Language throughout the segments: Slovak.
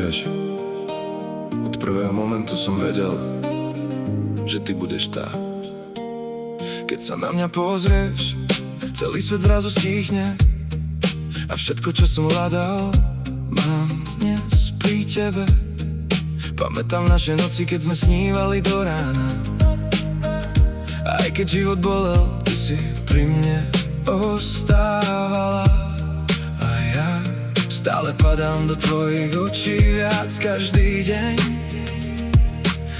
Vieš, od prvého momentu som vedel, že ty budeš tá. Keď sa na mňa pozrieš, celý svet zrazu stíchne a všetko, čo som hľadal, mám dnes pri tebe. Pamätám naše noci, keď sme snívali do rána. Aj keď život bolel, ty si pri mne ostávala. A ja stále padám do tvojich očí viac každý deň.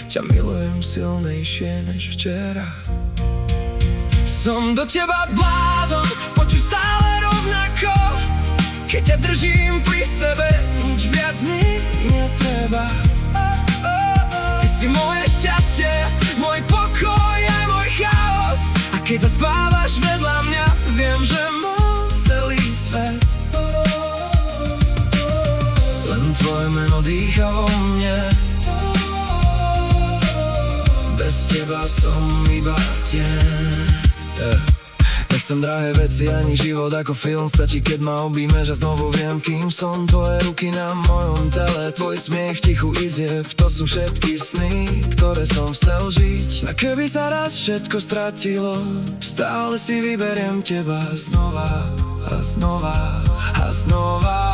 Ťa milujem silnejšie než včera. Som do teba blázon, počuj stále rovnako. Keď ťa držím pri sebe, nič viac mi netreba. Ty si moje šťastie, môj pokoj a môj chaos. A keď zaspávaš vedľa mňa, viem, že mám celý svet. Len tvoje meno dýcha vo mne. Bez teba som iba tieň. Nechcem drahé veci ani život ako film. Stačí, keď ma objímeš a znovu viem, kým som. Tvoje ruky na mojom tele, tvoj smiech, tichu izieb. To sú všetky sny, ktoré som chcel žiť. A keby sa raz všetko stratilo, stále si vyberiem teba znova a znova a znova.